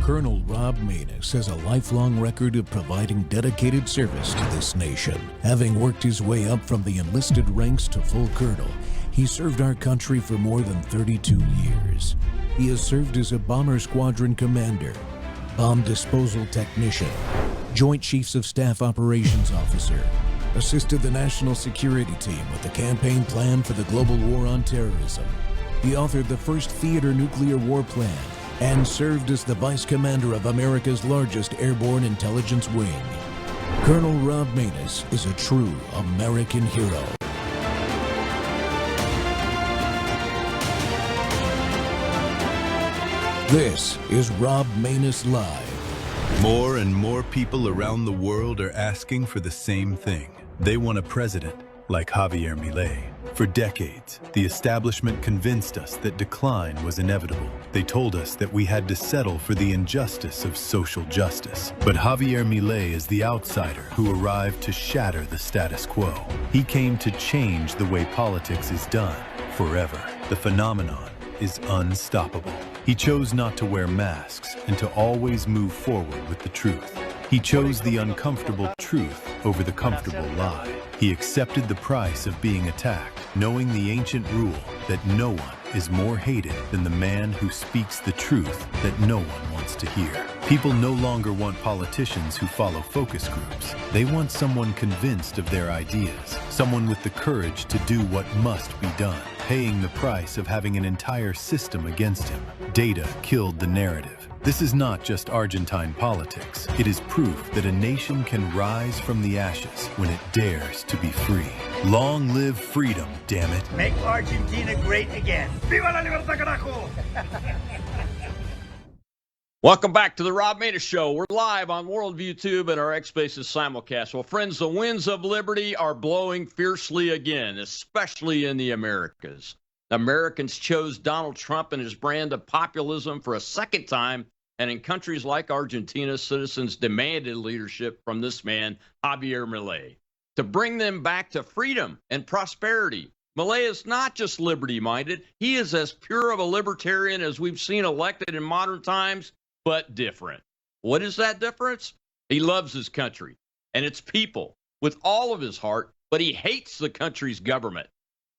Colonel Rob Maness has a lifelong record of providing dedicated service to this nation. Having worked his way up from the enlisted ranks to full colonel, he served our country for more than 32 years. He has served as a bomber squadron commander, bomb disposal technician, Joint Chiefs of Staff Operations Officer, assisted the National Security Team with the campaign plan for the global war on terrorism. He authored the first theater nuclear war plan and served as the Vice Commander of America's largest airborne intelligence wing. Colonel Rob Maness is a true American hero. This is Rob Maness Live. More and more people around the world are asking for the same thing. They want a president like Javier Milei. For decades, the establishment convinced us that decline was inevitable. They told us that we had to settle for the injustice of social justice. But Javier Milei is the outsider who arrived to shatter the status quo. He came to change the way politics is done forever. The phenomenon is unstoppable. He chose not to wear masks and to always move forward with the truth. He chose the uncomfortable truth over the comfortable lie. He accepted the price of being attacked, knowing the ancient rule that no one is more hated than the man who speaks the truth that no one wants to hear. People no longer want politicians who follow focus groups. They want someone convinced of their ideas, someone with the courage to do what must be done, paying the price of having an entire system against him. Data killed the narrative. This is not just Argentine politics. It is proof that a nation can rise from the ashes when it dares to be free. Long live freedom, damn it. Make Argentina great again. Viva la libertad, carajo! Welcome back to the Rob Maness Show. We're live on Worldview Tube and our X Spaces simulcast. Well, friends, the winds of liberty are blowing fiercely again, especially in the Americas. Americans chose Donald Trump and his brand of populism for a second time, and in countries like Argentina, citizens demanded leadership from this man, Javier Milei, to bring them back to freedom and prosperity. Milei is not just liberty-minded. He is as pure of a libertarian as we've seen elected in modern times, but different. What is that difference? He loves his country and its people with all of his heart, but he hates the country's government.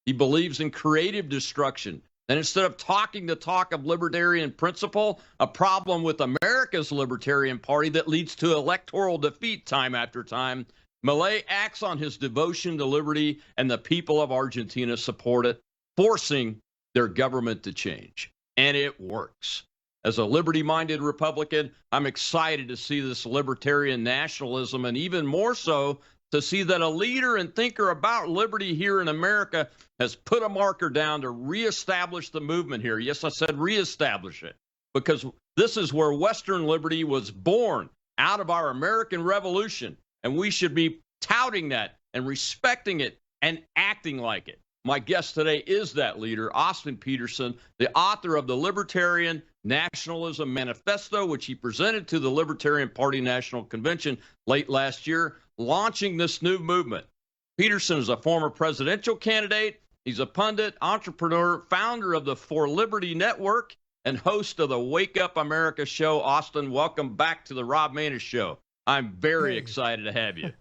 He believes in creative destruction. And instead of talking the talk of libertarian principle, a problem with America's Libertarian Party that leads to electoral defeat time after time, Milei acts on his devotion to liberty, and the people of Argentina support it, forcing their government to change. And it works. As a liberty-minded Republican, I'm excited to see this libertarian nationalism, and even more so, to see that a leader and thinker about liberty here in America has put a marker down to reestablish the movement here. Yes, I said reestablish it, because this is where Western liberty was born, out of our American Revolution, and we should be touting that and respecting it and acting like it. My guest today is that leader, Austin Petersen, the author of the Libertarian Nationalism Manifesto, which he presented to the Libertarian Party National Convention late last year, launching this new movement. Petersen is a former presidential candidate. He's a pundit, entrepreneur, founder of the For Liberty Network, and host of the Wake Up America show. Austin, welcome back to the Rob Maness Show. I'm very excited to have you.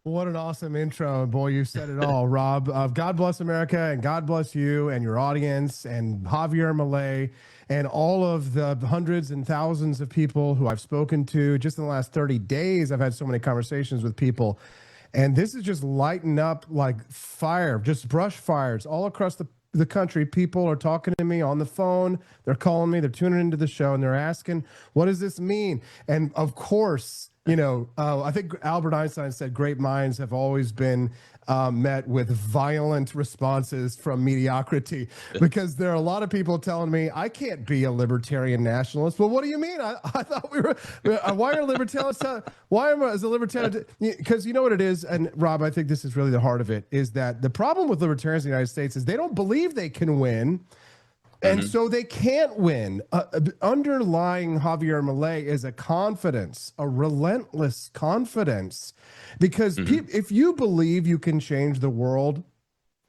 What an awesome intro. Boy, you said it all, Rob. God bless America, and God bless you and your audience and Javier Milei and all of the hundreds and thousands of people who I've spoken to. Just in the last 30 days, I've had so many conversations with people. And this is just lighting up like fire, just brush fires all across the country. People are talking to me on the phone. They're calling me. They're tuning into the show, and they're asking, what does this mean? And of course, you know, I think Albert Einstein said great minds have always been met with violent responses from mediocrity, because there are a lot of people telling me I can't be a libertarian nationalist. Well, what do you mean? I thought we were. Why are libertarians? Why am I as a libertarian? Because you know what it is, and Rob, I think this is really the heart of it, is that the problem with libertarians in the United States is they don't believe they can win. And so they can't win. Underlying Javier Milei is a confidence, a relentless confidence, because if you believe you can change the world,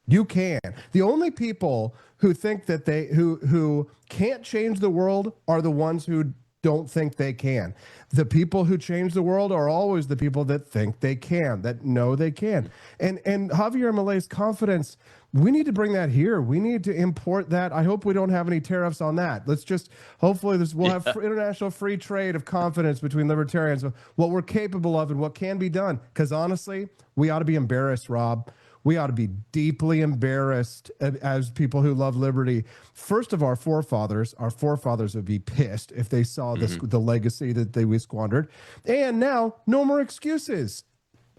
you can. The only people who think that who can't change the world are the ones who don't think they can. The people who change the world are always the people that think they can, that know they can. And Javier Milei's confidence, we need to bring that here. We need to import that. I hope we don't have any tariffs on that. Let's just, hopefully we'll have international free trade of confidence between libertarians of what we're capable of and what can be done. Because honestly, we ought to be embarrassed, Rob. We ought to be deeply embarrassed as people who love liberty. First of our forefathers would be pissed if they saw this, the legacy that we squandered. And now, no more excuses.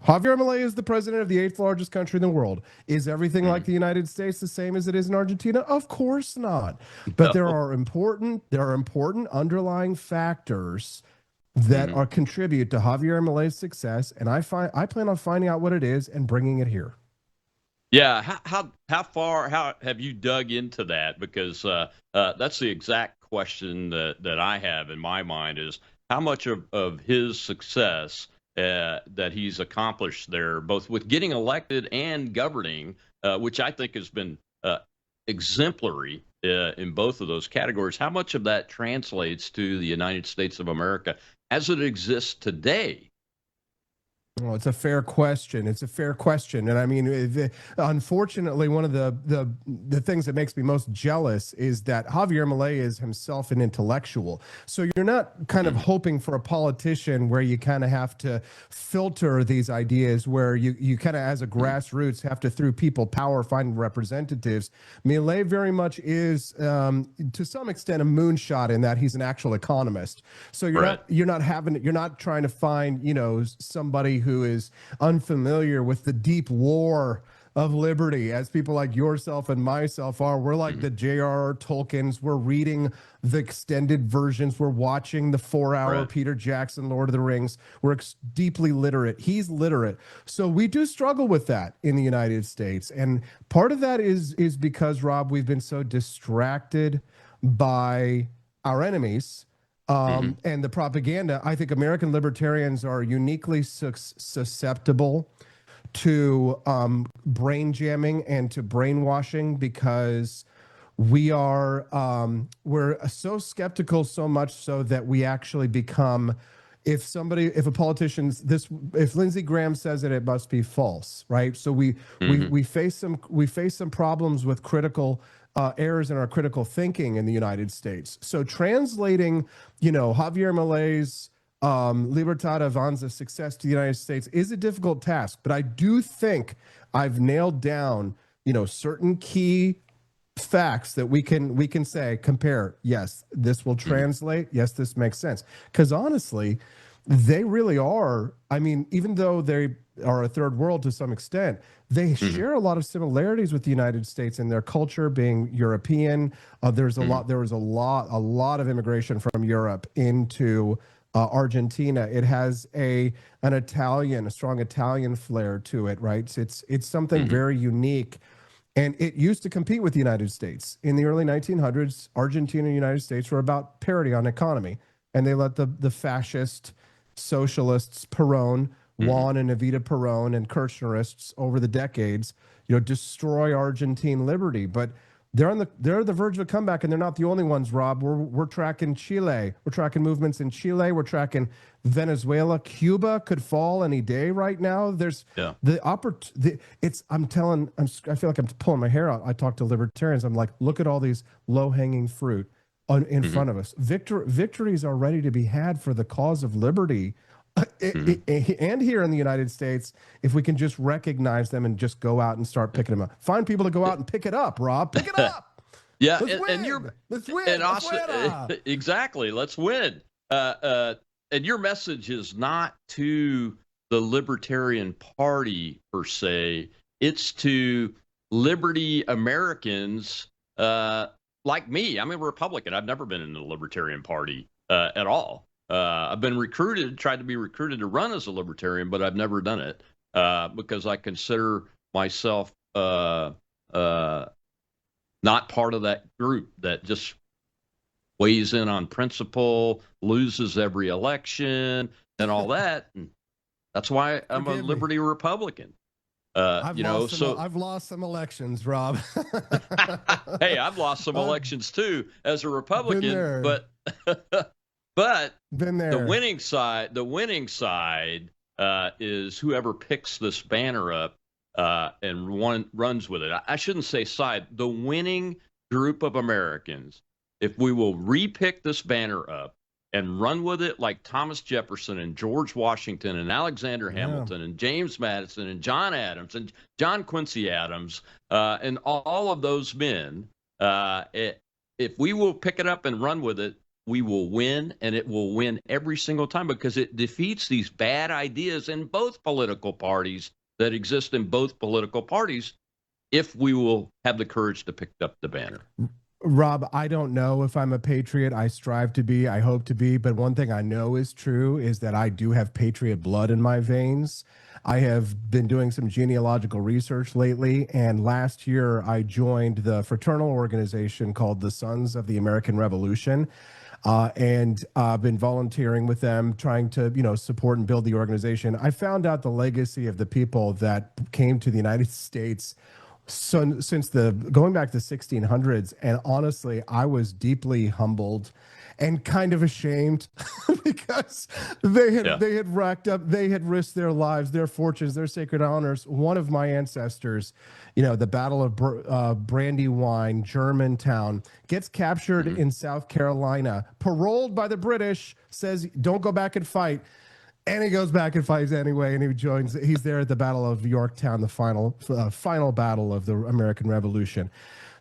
Javier Milei is the president of the 8th largest country in the world. Is everything like the United States the same as it is in Argentina? Of course not. But there are important underlying factors that are contribute to Javier Milei's success, and I plan on finding out what it is and bringing it here. Yeah, how far have you dug into that? Because that's the exact question that I have in my mind is how much of his success that he's accomplished there, both with getting elected and governing, which I think has been exemplary in both of those categories. How much of that translates to the United States of America as it exists today? Well, it's a fair question. It's a fair question. And I mean, unfortunately, one of the things that makes me most jealous is that Javier Milei is himself an intellectual. So you're not kind of hoping for a politician where you kind of have to filter these ideas, where you kind of, as a grassroots, have to, through people power, find representatives. Milei very much is, to some extent, a moonshot in that he's an actual economist. So you're not trying to find, somebody who is unfamiliar with the deep lore of liberty, as people like yourself and myself are. We're like the J.R.R. Tolkiens. We're reading the extended versions. We're watching the 4-hour Peter Jackson Lord of the Rings. We're deeply literate. He's literate. So we do struggle with that in the United States. And part of that is because, Rob, we've been so distracted by our enemies and the propaganda. I think American libertarians are uniquely susceptible to brain jamming and to brainwashing, because we're so skeptical, so much so that we actually become, if Lindsey Graham says it must be false, right? So we face some problems with critical errors in our critical thinking in the United States. So translating, Javier Milei's Libertad Avanza success to the United States is a difficult task, but I do think I've nailed down, certain key facts that we can say, compare. Yes, this will translate. Yes, this makes sense. Because honestly, they really are. I mean, even though they are a third world to some extent, they share a lot of similarities with the United States in their culture being European. There was a lot of immigration from Europe into Argentina. It has a strong Italian flair to it, right? It's something very unique. And it used to compete with the United States. In the early 1900s, Argentina and the United States were about parity on economy. And they let the fascist socialists, Perón, Juan and Evita Perón, and Kirchnerists over the decades, destroy Argentine liberty. But they're the verge of a comeback, and they're not the only ones, Rob. We're tracking Chile. We're tracking movements in Chile. We're tracking Venezuela. Cuba could fall any day right now. There's I feel like I'm pulling my hair out. I talk to libertarians. I'm like, look at all these low-hanging fruit in front of us. Victories are ready to be had for the cause of liberty. And here in the United States, if we can just recognize them and just go out and start picking them up, find people to go out and pick it up, Rob, pick it up. Yeah, let's win. And also, exactly, let's win. And your message is not to the Libertarian Party per se; it's to Liberty Americans like me. I'm a Republican. I've never been in the Libertarian Party at all. I've been tried to be recruited to run as a libertarian, but I've never done it because I consider myself not part of that group that just weighs in on principle, loses every election, and all that. And that's why I'm a Liberty Republican. I've lost some elections, Rob. Hey, I've lost some elections too as a Republican, but But Been there. the winning side is whoever picks this banner up and runs with it. I shouldn't say side. The winning group of Americans, if we will repick this banner up and run with it like Thomas Jefferson and George Washington and Alexander Hamilton and James Madison and John Adams and John Quincy Adams and all of those men, if we will pick it up and run with it, we will win, and it will win every single time because it defeats these bad ideas in both political parties that exist in both political parties if we will have the courage to pick up the banner. Rob, I don't know if I'm a patriot. I strive to be. I hope to be. But one thing I know is true is that I do have patriot blood in my veins. I have been doing some genealogical research lately, and last year I joined the fraternal organization called the Sons of the American Revolution. And I've been volunteering with them, trying to, support and build the organization. I found out the legacy of the people that came to the United States since going back to the 1600s. And honestly, I was deeply humbled and kind of ashamed because they had racked up, they had risked their lives, their fortunes, their sacred honors. One of my ancestors, the Battle of Brandywine, Germantown, gets captured in South Carolina, paroled by the British, says, don't go back and fight. And he goes back and fights anyway, and he's there at the Battle of Yorktown, the final battle of the American Revolution.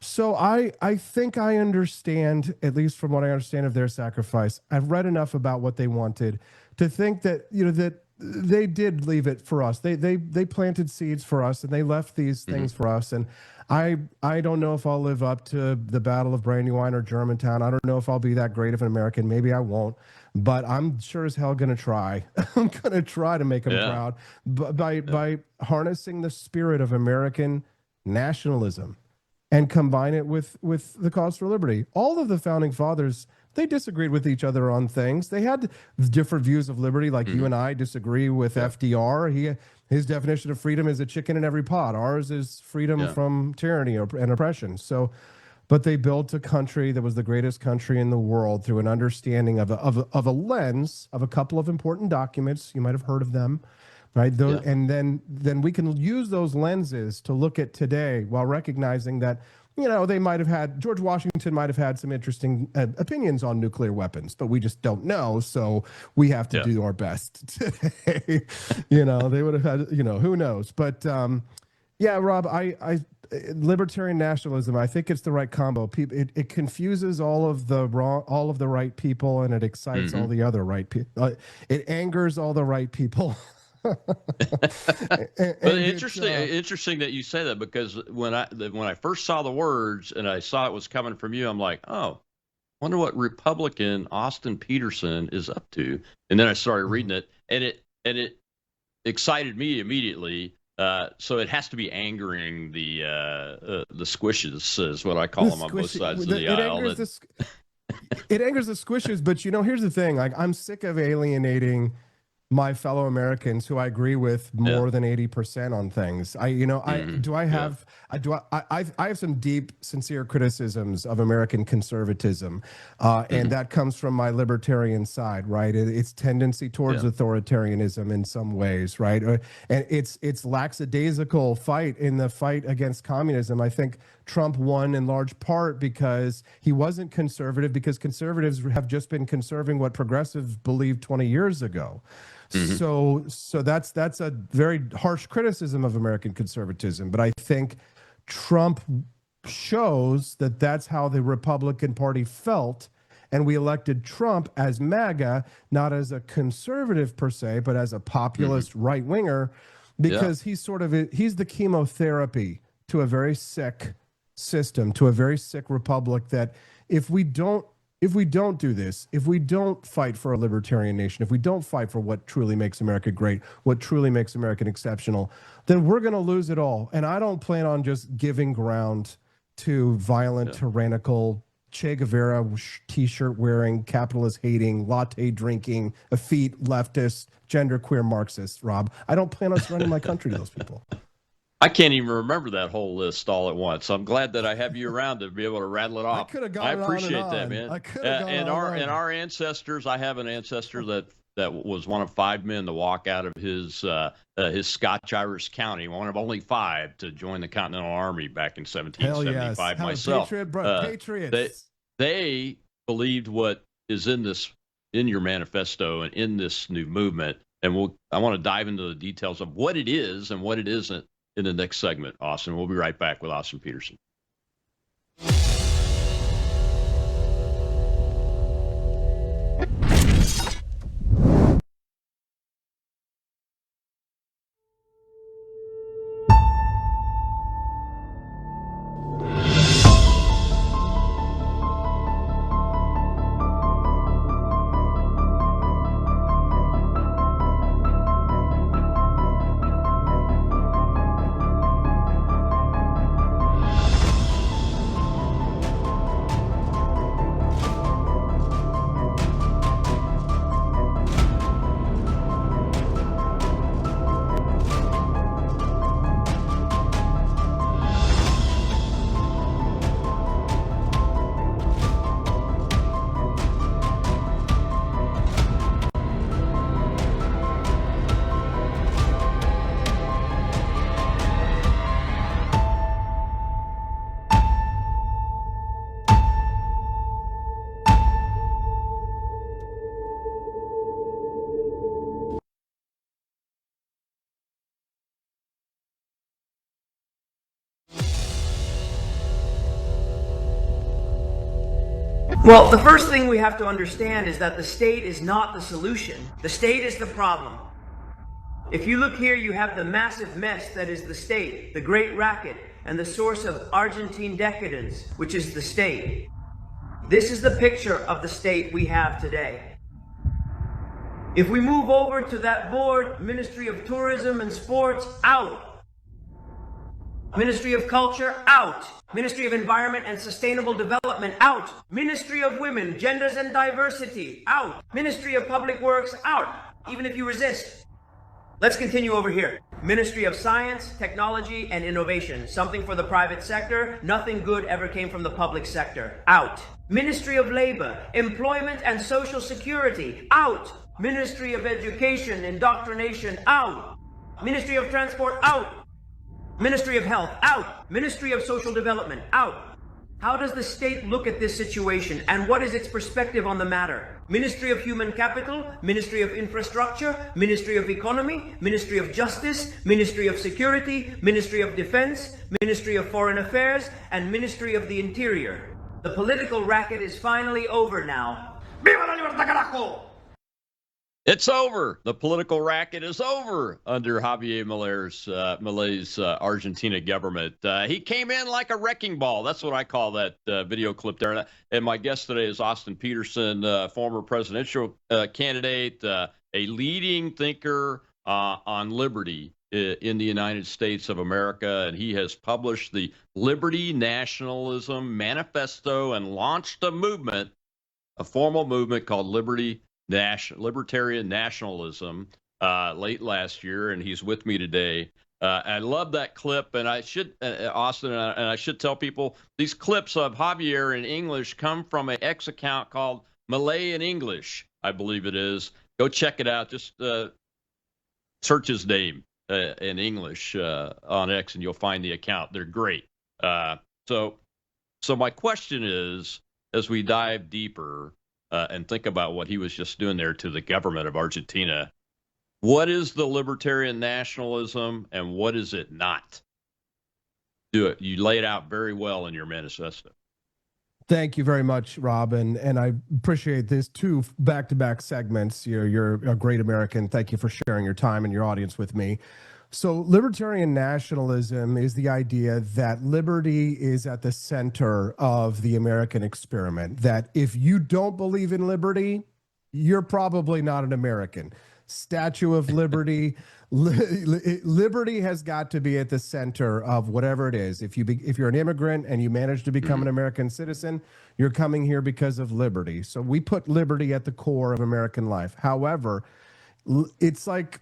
So I think I understand, at least from what I understand of their sacrifice. I've read enough about what they wanted to think that, that they did leave it for us. They planted seeds for us, and they left these things for us. And I don't know if I'll live up to the Battle of Brandywine or Germantown. I don't know if I'll be that great of an American. Maybe I won't, but I'm sure as hell going to try. I'm going to try to make them proud by harnessing the spirit of American nationalism and combine it with the cause for liberty. All of the founding fathers, they disagreed with each other on things. They had different views of liberty, like you and I disagree with FDR. His definition of freedom is a chicken in every pot. Ours is freedom from tyranny and oppression. So, but they built a country that was the greatest country in the world through an understanding of a lens of a couple of important documents. You might have heard of them. Right. And then we can use those lenses to look at today while recognizing that, they might have had, George Washington might have had some interesting opinions on nuclear weapons, but we just don't know. So we have to do our best today. They would have had, who knows. But Rob, I libertarian nationalism, I think it's the right combo. It confuses all of the right people, and it excites all the other right people. It angers all the right people. Interesting that you say that, because when I first saw the words and I saw it was coming from you, I'm like, oh, wonder what Republican Austin Petersen is up to. And then I started reading it, and it excited me immediately. So it has to be angering the squishes, is what I call them on both sides of the aisle. It angers the squishes, but here's the thing: I'm sick of alienating my fellow Americans who I agree with more than 80% on things. I have some deep, sincere criticisms of American conservatism, and that comes from my libertarian side, right? Its tendency towards authoritarianism in some ways, right? And its lackadaisical fight in the fight against communism. I think Trump won in large part because he wasn't conservative, because conservatives have just been conserving what progressives believed 20 years ago. So that's a very harsh criticism of American conservatism. But I think Trump shows that that's how the Republican Party felt. And we elected Trump as MAGA, not as a conservative per se, but as a populist right winger, because he's the chemotherapy to a very sick system, to a very sick republic, that if we don't do this, if we don't fight for a libertarian nation, if we don't fight for what truly makes America great, what truly makes America exceptional, then we're going to lose it all. And I don't plan on just giving ground to violent, tyrannical, Che Guevara t-shirt wearing, capitalist hating, latte drinking, effete leftist, genderqueer Marxists, Rob. I don't plan on surrendering my country to those people. I can't even remember that whole list all at once. So I'm glad that I have you around to be able to rattle it off. I could have gone I on and appreciate on. that, man. I could have gone and on our and and on. our ancestors. I have an ancestor that was one of 5 men to walk out of his Scotch-Irish county, one of only 5 to join the Continental Army back in 1775. Hell yes. Myself, Patriots. they believed what is in your manifesto and in this new movement. And I want to dive into the details of what it is and what it isn't in the next segment, Austin. We'll be right back with Austin Petersen. Well, the first thing we have to understand is that the state is not the solution. The state is the problem. If you look here, you have the massive mess that is the state, the great racket, and the source of Argentine decadence, which is the state. This is the picture of the state we have today. If we move over to that board, Ministry of Tourism and Sports, out. Ministry of Culture, out. Ministry of Environment and Sustainable Development, out. Ministry of Women, Genders and Diversity, out. Ministry of Public Works, out. Even if you resist. Let's continue over here. Ministry of Science, Technology, and Innovation. Something for the private sector. Nothing good ever came from the public sector. Out. Ministry of Labor, Employment and Social Security, out. Ministry of Education, Indoctrination, out. Ministry of Transport, out. Ministry of Health, out. Ministry of Social Development, out. How does the state look at this situation, and what is its perspective on the matter? Ministry of Human Capital, Ministry of Infrastructure, Ministry of Economy, Ministry of Justice, Ministry of Security, Ministry of Defense, Ministry of Foreign Affairs, and Ministry of the Interior. The political racket is finally over now. Viva la libertad, carajo! It's over. The political racket is over under Javier Milei's Argentina government. He came in like a wrecking ball. That's what I call that video clip there. And my guest today is Austin Petersen, former presidential candidate, a leading thinker on liberty in the United States of America. And he has published the Liberty Nationalism Manifesto and launched a movement, a formal movement called Libertarian Nationalism late last year, and he's with me today. I love that clip, and I should, Austin, and I should tell people these clips of Javier in English come from an X account called Milei in English, I believe it is. Go check it out. Just search his name in English on X, and you'll find the account. They're great. So my question is, as we dive deeper, and think about what he was just doing there to the government of Argentina. What is the libertarian nationalism and what is it not? You lay it out very well in your manifesto. Thank you very much, Rob, and I appreciate this 2 back-to-back segments. You're a great American. Thank you for sharing your time and your audience with me. So libertarian nationalism is the idea that liberty is at the center of the American experiment, that if you don't believe in liberty, you're probably not an American. Statue of Liberty, liberty has got to be at the center of whatever it is. If you're an immigrant and you manage to become an American citizen, you're coming here because of liberty. So we put liberty at the core of American life. However, it's like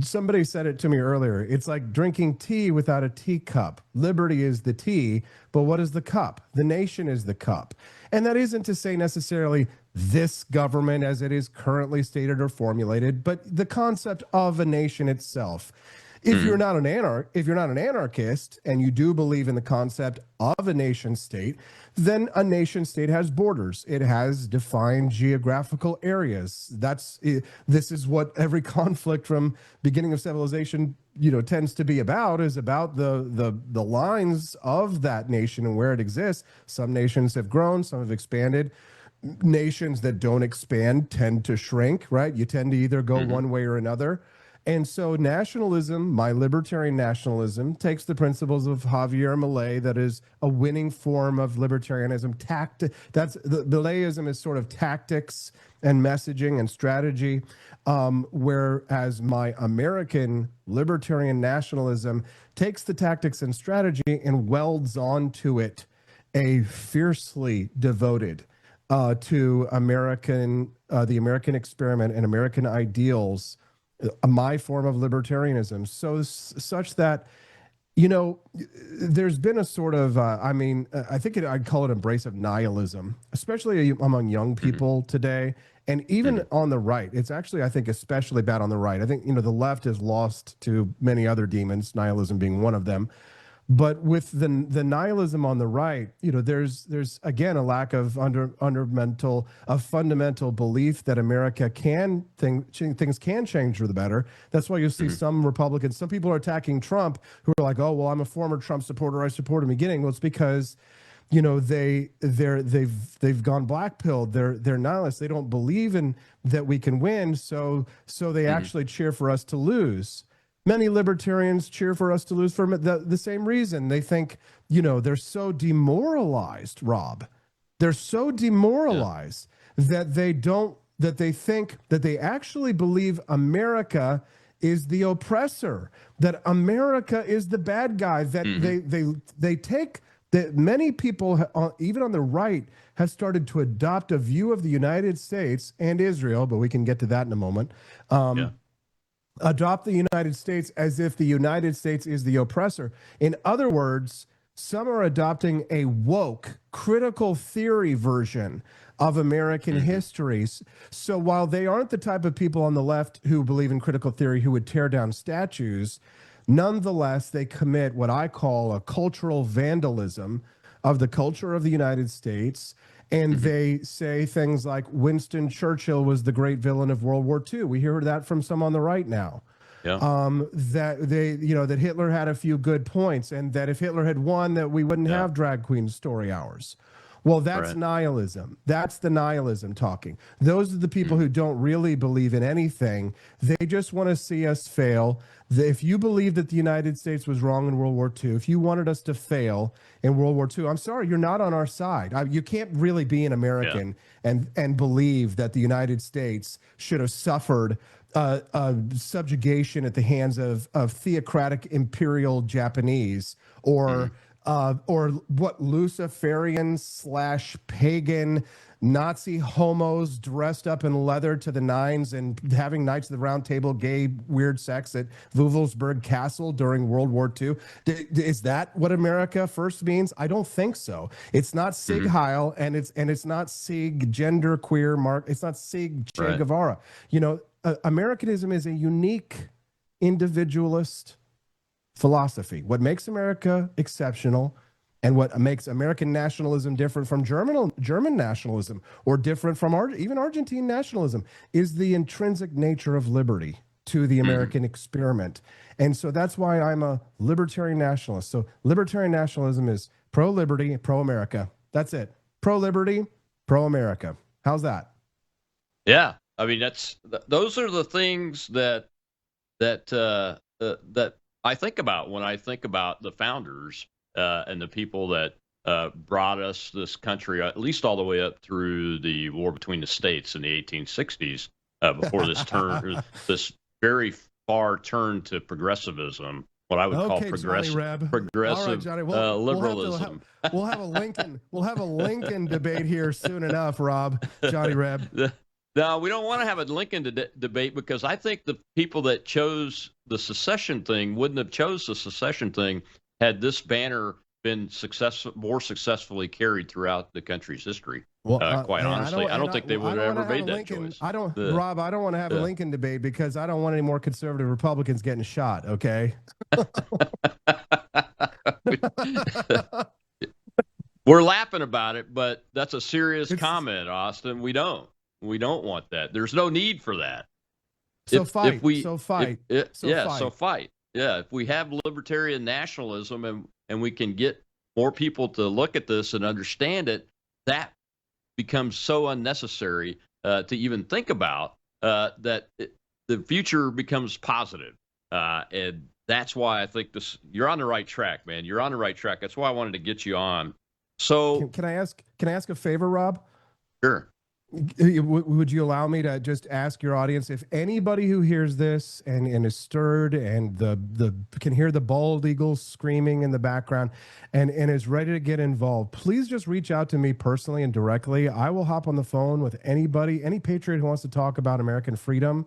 somebody said it to me earlier. It's like drinking tea without a teacup. Liberty is the tea, but what is the cup? The nation is the cup. And that isn't to say necessarily this government as it is currently stated or formulated, but the concept of a nation itself. If you're not an anarchist and you do believe in the concept of a nation state, then a nation state has borders. It has defined geographical areas. This is what every conflict from beginning of civilization, tends to be about, is about the lines of that nation and where it exists. Some nations have grown, some have expanded. Nations that don't expand tend to shrink, right? You tend to either go one way or another. And so nationalism, my libertarian nationalism, takes the principles of Javier Milei, that is a winning form of libertarianism. Mileism is sort of tactics and messaging and strategy, whereas my American libertarian nationalism takes the tactics and strategy and welds onto it a fiercely devoted to the American experiment and American ideals, my form of libertarianism, such that, there's been a sort of, I think I'd call it embrace of nihilism, especially among young people today, and even on the right. It's actually, I think, especially bad on the right. I think, the left is lost to many other demons, nihilism being one of them. But with the nihilism on the right, there's again a lack of fundamental belief that America things can change for the better. That's why you'll see some Republicans, some people are attacking Trump, who are like, oh well, I'm a former Trump supporter, I support him beginning. Well, it's because they've gone black-pilled. They're nihilists. They don't believe in that we can win, so they actually cheer for us to lose. Many libertarians cheer for us to lose for the same reason. They think, they're so demoralized, Rob. They're so demoralized that they think that they actually believe America is the oppressor, that America is the bad guy, that they take that many people, even on the right, have started to adopt a view of the United States and Israel, but we can get to that in a moment. Adopt the United States as if the United States is the oppressor. In other words, some are adopting a woke, critical theory version of American histories. So while they aren't the type of people on the left who believe in critical theory who would tear down statues, nonetheless, they commit what I call a cultural vandalism of the culture of the United States. And they say things like Winston Churchill was the great villain of World War II. We hear that from some on the right now. That Hitler had a few good points, and that if Hitler had won, that we wouldn't have drag queen story hours. Well, that's nihilism. That's the nihilism talking. Those are the people who don't really believe in anything. They just want to see us fail. If you believe that the United States was wrong in World War II, if you wanted us to fail in World War II, I'm sorry, you're not on our side. You can't really be an American and believe that the United States should have suffered subjugation at the hands of theocratic imperial Japanese, or what Luciferian / pagan Nazi homos dressed up in leather to the nines and having Knights of the Round Table gay weird sex at Wewelsburg Castle during World War II. Is that what America first means? I don't think so. It's not Sig Heil, and it's not Sig gender queer Mark. It's not Sig Che Guevara. Americanism is a unique individualist philosophy. What makes America exceptional, and what makes American nationalism different from German nationalism, or different from even Argentine nationalism, is the intrinsic nature of liberty to the American experiment. And so that's why I'm a libertarian nationalist. So libertarian nationalism is pro-liberty, pro-America. That's it. Pro-liberty, pro-America. How's that? Yeah. I mean, those are the things that I think about when I think about the founders and the people that brought us this country, at least all the way up through the war between the states in the 1860s, before this very far turn to progressivism, what I would call progressive Johnny, liberalism. We'll have a Lincoln debate here soon enough, Rob. Johnny Reb. No, we don't want to have a Lincoln debate because I think the people that chose the secession thing wouldn't have chose the secession thing had this banner been more successfully carried throughout the country's history. Well, quite honestly, I don't think they would have ever made that choice. Rob, I don't want to have a Lincoln debate because I don't want any more conservative Republicans getting shot. Okay. We're laughing about it, but that's a serious comment, Austin. We don't want that. There's no need for that. So fight. Yeah, if we have libertarian nationalism and we can get more people to look at this and understand it, that becomes so unnecessary to even think about that the future becomes positive. And that's why I think you're on the right track, man. You're on the right track. That's why I wanted to get you on. So can I ask a favor, Rob? Sure. Would you allow me to just ask your audience if anybody who hears this and is stirred and the can hear the bald eagles screaming in the background and is ready to get involved, please just reach out to me personally and directly. I will hop on the phone with anybody, any patriot who wants to talk about American freedom.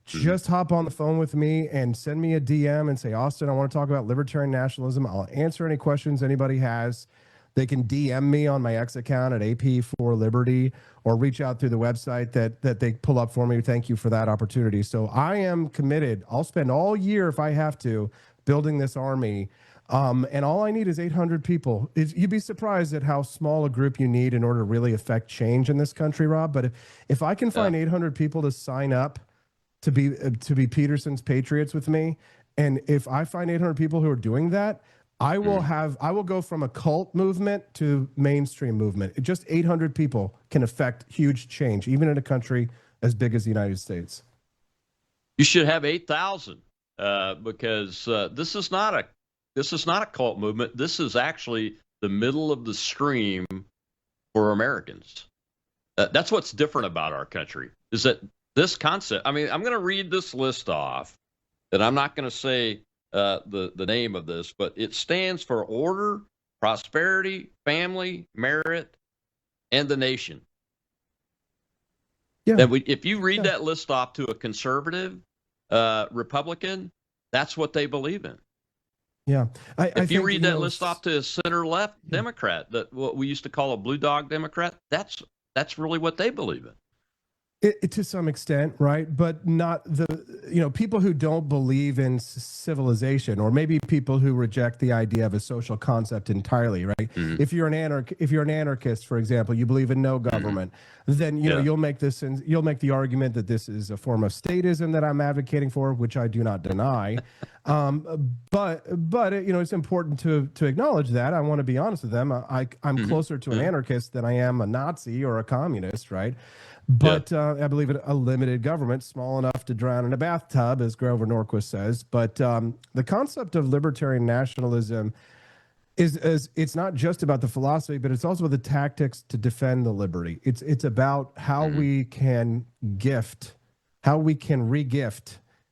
Just hop on the phone with me and send me a DM and say, Austin, I want to talk about libertarian nationalism. I'll answer any questions anybody has. They can DM me on my X account at AP4Liberty or reach out through the website that they pull up for me. Thank you for that opportunity. So I am committed. I'll spend all year, if I have to, building this army. And all I need is 800 people. You'd be surprised at how small a group you need in order to really affect change in this country, Rob. But if I can find 800 people to sign up to be Petersen's Patriots with me, and if I find 800 people who are doing that, I will go from a cult movement to mainstream movement. Just 800 people can affect huge change, even in a country as big as the United States. You should have 8,000 because this is not a cult movement. This is actually the middle of the stream for Americans. That's what's different about our country is that this concept. I mean, I'm going to read this list off, and I'm not going to say the name of this, but it stands for order, prosperity, family, merit, and the nation. Yeah. And if you read that list off to a conservative Republican, that's what they believe in. Yeah. If you read that list off to a center-left Democrat, that what we used to call a blue dog Democrat, that's really what they believe in. To some extent, right? But not people who don't believe in civilization, or maybe people who reject the idea of a social concept entirely, right? Mm-hmm. If you're an anarchist, for example, you believe in no government, then you'll make the argument that this is a form of statism that I'm advocating for, which I do not deny. But it's important to acknowledge that. I want to be honest with them. I'm closer to an anarchist than I am a Nazi or a communist, right? But I believe in a limited government, small enough to drown in a bathtub, as Grover Norquist says. But the concept of libertarian nationalism is it's not just about the philosophy, but it's also about the tactics to defend the liberty. It's about how we can regift.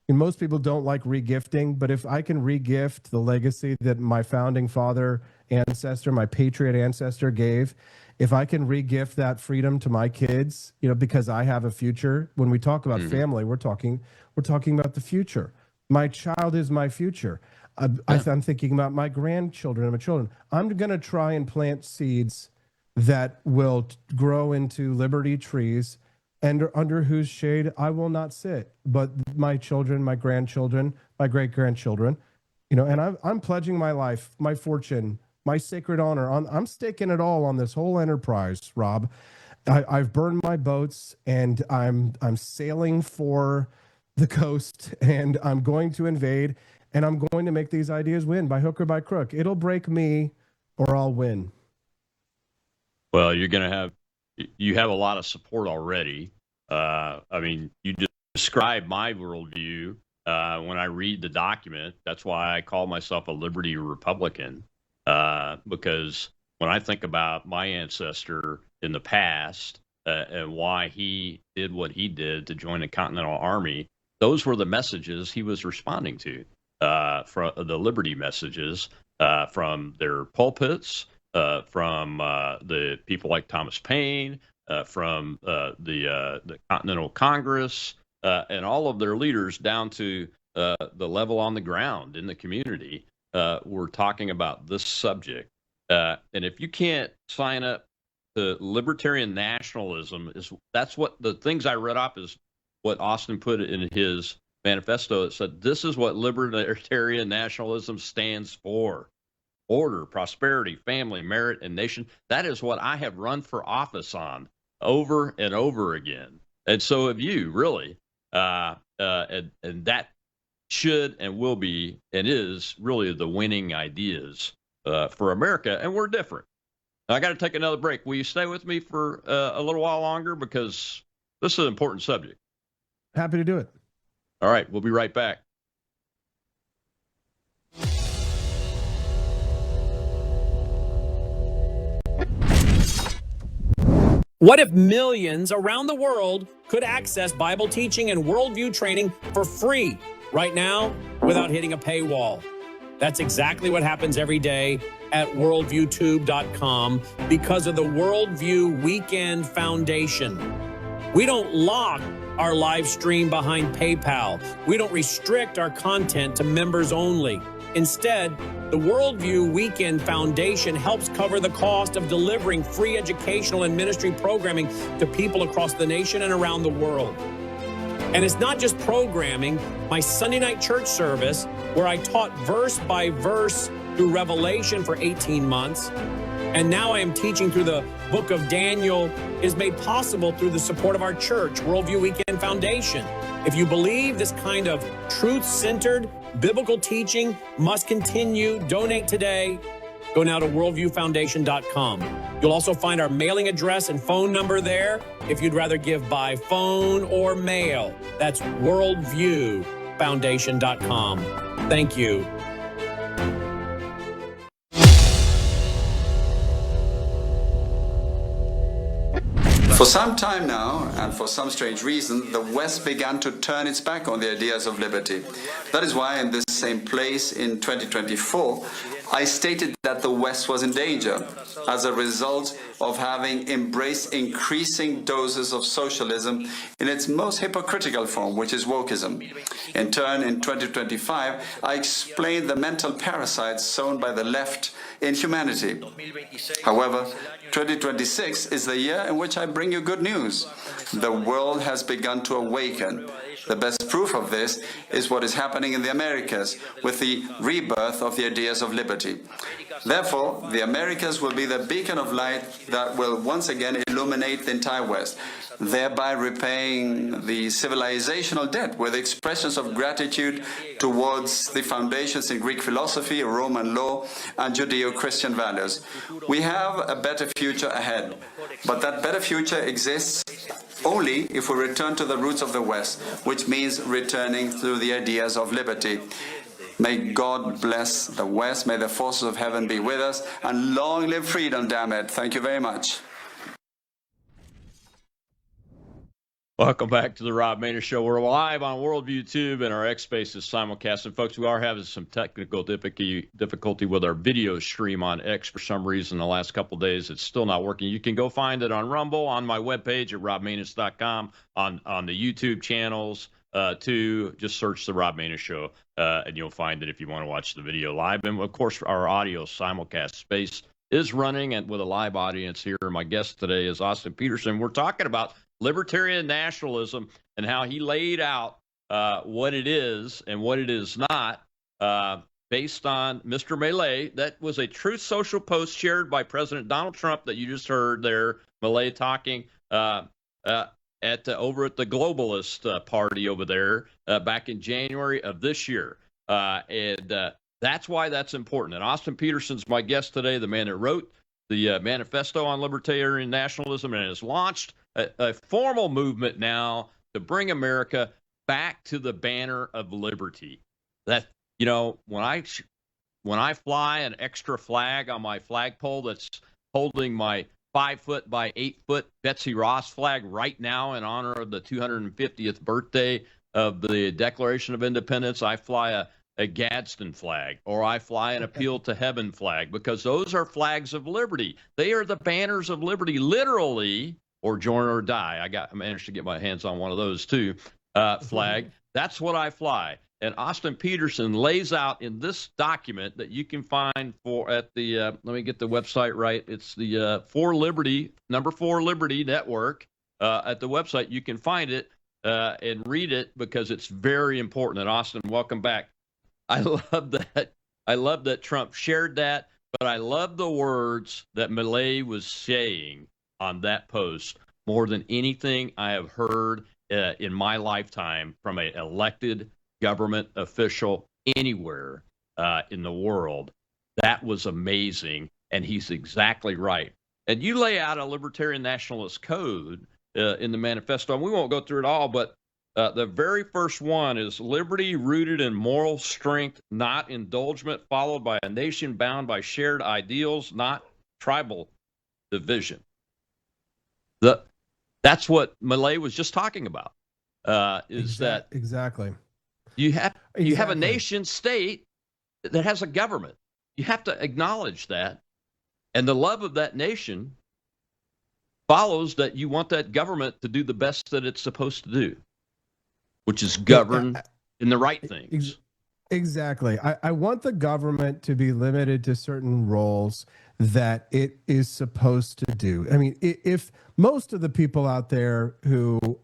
And most people don't like regifting, but if I can regift the legacy that my founding father ancestor, my patriot ancestor gave, if I can regift that freedom to my kids, because I have a future. When we talk about family, we're talking about the future. My child is my future. I'm thinking about my grandchildren and my children. I'm going to try and plant seeds that will grow into liberty trees, and under whose shade I will not sit, but my children, my grandchildren, my great-grandchildren, and I'm pledging my life, my fortune, my sacred honor. I'm staking it all on this whole enterprise, Rob. I've burned my boats, and I'm sailing for the coast, and I'm going to invade, and I'm going to make these ideas win by hook or by crook. It'll break me, or I'll win. Well, you have a lot of support already. I mean, you just described my worldview when I read the document. That's why I call myself a liberty Republican. Because when I think about my ancestor in the past and why he did what he did to join the Continental Army, those were the messages he was responding to, from the liberty messages from their pulpits, from the people like Thomas Paine, from the Continental Congress and all of their leaders down to the level on the ground in the community. We're talking about this subject. And if you can't sign up to libertarian nationalism, that's what the things I read off is what Austin put in his manifesto. It said, this is what libertarian nationalism stands for: order, prosperity, family, merit, and nation. That is what I have run for office on over and over again. And so have you, really. And that should and will be and is really the winning ideas for America. And we're different. Now, I got to take another break. Will you stay with me for a little while longer? Because this is an important subject. Happy to do it. All right. We'll be right back. What if millions around the world could access Bible teaching and worldview training for free right now without hitting a paywall? That's exactly what happens every day at worldviewtube.com because of the Worldview Weekend Foundation. We don't lock our live stream behind PayPal. We don't restrict our content to members only. Instead, the Worldview Weekend Foundation helps cover the cost of delivering free educational and ministry programming to people across the nation and around the world. And it's not just programming. My Sunday night church service, where I taught verse by verse through Revelation for 18 months, and now I am teaching through the book of Daniel, is made possible through the support of our church, Worldview Weekend Foundation. If you believe this kind of truth-centered biblical teaching must continue, donate today. Go now to worldviewfoundation.com. You'll also find our mailing address and phone number there if you'd rather give by phone or mail. That's worldviewfoundation.com. Thank you. For some time now, and for some strange reason, the West began to turn its back on the ideas of liberty. That is why in this same place in 2024, I stated that the West was in danger as a result of having embraced increasing doses of socialism in its most hypocritical form, which is wokeism. In turn, in 2025, I explained the mental parasites sown by the left in humanity. However, 2026 is the year in which I bring you good news. The world has begun to awaken. The best proof of this is what is happening in the Americas with the rebirth of the ideas of liberty. Therefore, the Americas will be the beacon of light that will once again illuminate the entire West, thereby repaying the civilizational debt with expressions of gratitude towards the foundations in Greek philosophy, Roman law, and Judeo-Christian values. We have a better future ahead, but that better future exists only if we return to the roots of the West, which means returning through the ideas of liberty. May God bless the West, may the forces of heaven be with us, and long live freedom, damn it. Thank you very much. Welcome back to the Rob Maness Show. We're live on Worldview Tube and our X Spaces simulcast. And folks, we are having some technical difficulty with our video stream on X for some reason. The last couple of days, it's still not working. You can go find it on Rumble, on my webpage at robmaness.com, on the YouTube channels too. Just search the Rob Maness Show and you'll find it if you want to watch the video live. And of course, our audio simulcast space is running and with a live audience here. My guest today is Austin Petersen. We're talking about libertarian nationalism and how he laid out what it is and what it is not based on Mr. Milei. That was a Truth Social post shared by President Donald Trump that you just heard there, Milei talking over at the Globalist Party over there back in January of this year. And that's why that's important. And Austin Petersen's my guest today, the man that wrote the Manifesto on Libertarian Nationalism and has launched a formal movement now to bring America back to the banner of liberty. That, you know, when I fly an extra flag on my flagpole that's holding my 5-foot by 8-foot Betsy Ross flag right now in honor of the 250th birthday of the Declaration of Independence, I fly a Gadsden flag, or I fly an Appeal to Heaven flag, because those are flags of liberty. They are the banners of liberty, literally or Join or Die. I managed to get my hands on one of those too. Flag. That's what I fly. And Austin Petersen lays out in this document that you can find at the, let me get the website right. It's the 4 Liberty Network. At the website, you can find it and read it because it's very important. And Austin, welcome back. I love that. I love that Trump shared that, but I love the words that Milei was saying on that post more than anything I have heard in my lifetime from an elected government official anywhere in the world. That was amazing, and he's exactly right. And you lay out a libertarian nationalist code in the manifesto, and we won't go through it all, but the very first one is liberty rooted in moral strength, not indulgence, followed by a nation bound by shared ideals, not tribal division. That's what Milei was just talking about. Exactly. You have a nation state that has a government. You have to acknowledge that, and the love of that nation follows that you want that government to do the best that it's supposed to do, which is govern in the right things. Exactly. I want the government to be limited to certain roles that it is supposed to do. I mean, if most of the people out there who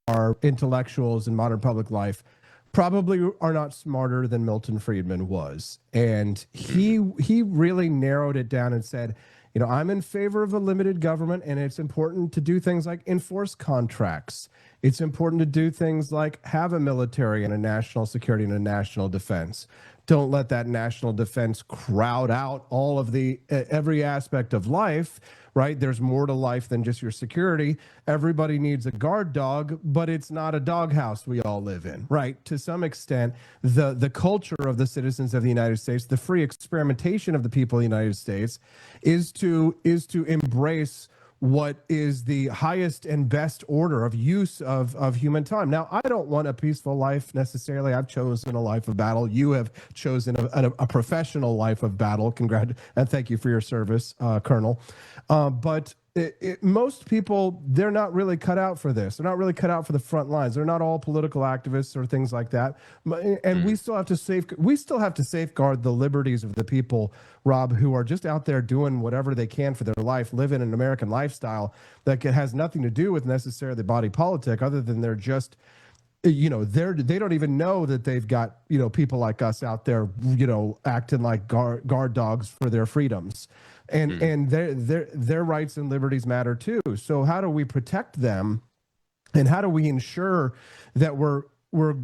are intellectuals in modern public life probably are not smarter than Milton Friedman was. And he really narrowed it down and said, you know, I'm in favor of a limited government, and it's important to do things like enforce contracts. It's important to do things like have a military and a national security and a national defense. Don't let that national defense crowd out all of the every aspect of life, right? There's more to life than just your security. Everybody needs a guard dog, but it's not a doghouse we all live in, right? To some extent, the culture of the citizens of the United States, the free experimentation of the people of the United States is to embrace what is the highest and best order of use of human time. Now, I don't want a peaceful life necessarily. I've chosen a life of battle. You have chosen a professional life of battle. And thank you for your service, Colonel. But most people, they're not really cut out for this. They're not really cut out for the front lines. They're not all political activists or things like that. And we still have to safeguard the liberties of the people, Rob, who are just out there doing whatever they can for their life, living an American lifestyle that has nothing to do with necessarily body politic, other than they're just, you know, they don't even know that they've got, you know, people like us out there, you know, acting like guard dogs for their freedoms. And their rights and liberties matter too. So how do we protect them, and how do we ensure that we're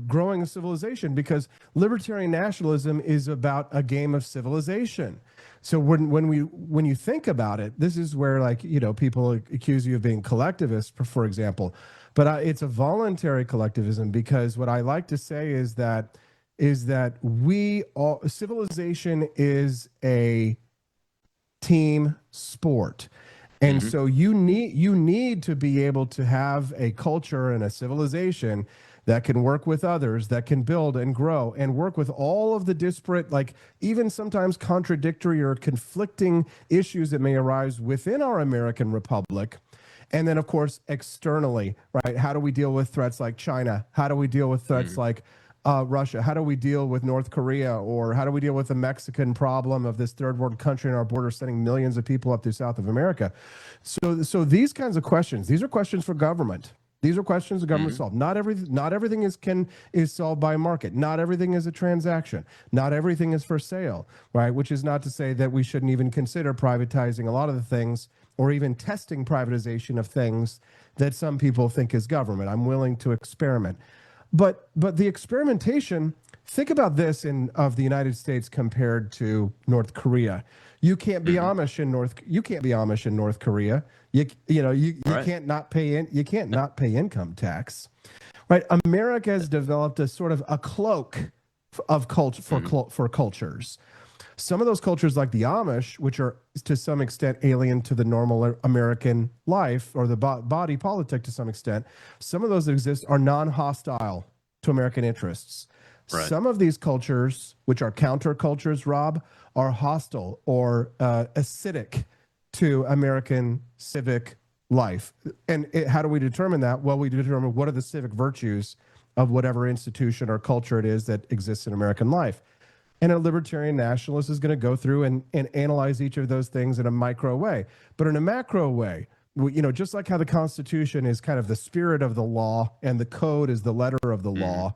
growing a civilization? Because libertarian nationalism is about a game of civilization. So when you think about it, this is where, like, you know, people accuse you of being collectivist, for example, but it's a voluntary collectivism, because what I like to say is that civilization is a team sport. And so you need to be able to have a culture and a civilization that can work with others, that can build and grow and work with all of the disparate, like even sometimes contradictory or conflicting issues that may arise within our American Republic. And then, of course, externally, right? How do we deal with threats like China? How do we deal with threats like Russia? How do we deal with North Korea? Or how do we deal with the Mexican problem of this third world country in our border sending millions of people up through South of America? So these kinds of questions, these are questions for government. These are questions the government solve. Not everything is solved by a market. Not everything is a transaction. Not everything is for sale, right? Which is not to say that we shouldn't even consider privatizing a lot of the things, or even testing privatization of things that some people think is government. I'm willing to experiment. But the experimentation, think about this of the United States compared to North Korea. You can't be Amish in North Korea. You can't not pay income tax. Right? America has developed a sort of a cloak of culture for cultures. Some of those cultures, like the Amish, which are to some extent alien to the normal American life or the body politic to some extent, some of those that exist are non-hostile to American interests. Right. Some of these cultures, which are countercultures, Rob, are hostile or acidic to American civic life. And how do we determine that? Well, we determine what are the civic virtues of whatever institution or culture it is that exists in American life. And a libertarian nationalist is going to go through and analyze each of those things in a micro way. But in a macro way, just like how the Constitution is kind of the spirit of the law and the code is the letter of the law,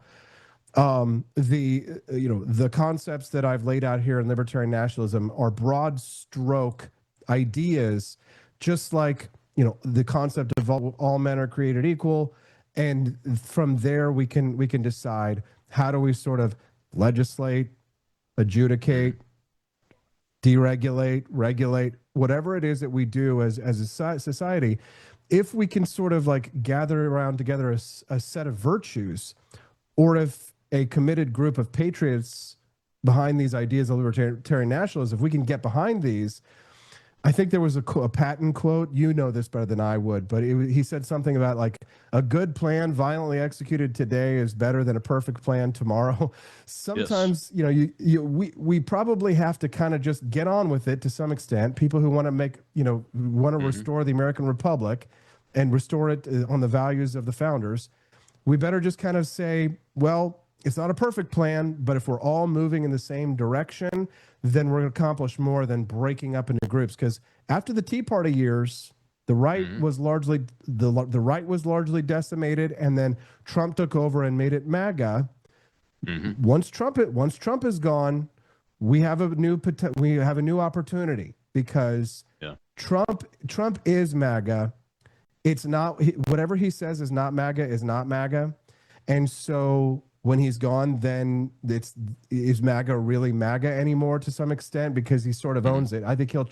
the concepts that I've laid out here in libertarian nationalism are broad stroke ideas, just like the concept of all men are created equal. And from there we can decide how do we sort of legislate, adjudicate, deregulate, regulate, whatever it is that we do as a society. If we can sort of like gather around together a set of virtues, or if a committed group of patriots behind these ideas of libertarian nationalism, if we can get behind these, I think there was a Patton quote, you know this better than I would, but he said something about like a good plan violently executed today is better than a perfect plan tomorrow. Sometimes, we probably have to kind of just get on with it to some extent. People who want to restore the American Republic and restore it on the values of the founders, we better just kind of say, well, it's not a perfect plan, but if we're all moving in the same direction, then we're going to accomplish more than breaking up into groups. Because after the Tea Party years, the right was largely decimated, and then Trump took over and made it MAGA. Once Trump is gone, we have a new opportunity, because Trump is MAGA. It's not, whatever he says is not MAGA, and so when he's gone, then is MAGA really MAGA anymore to some extent, because he sort of owns it. I think he'll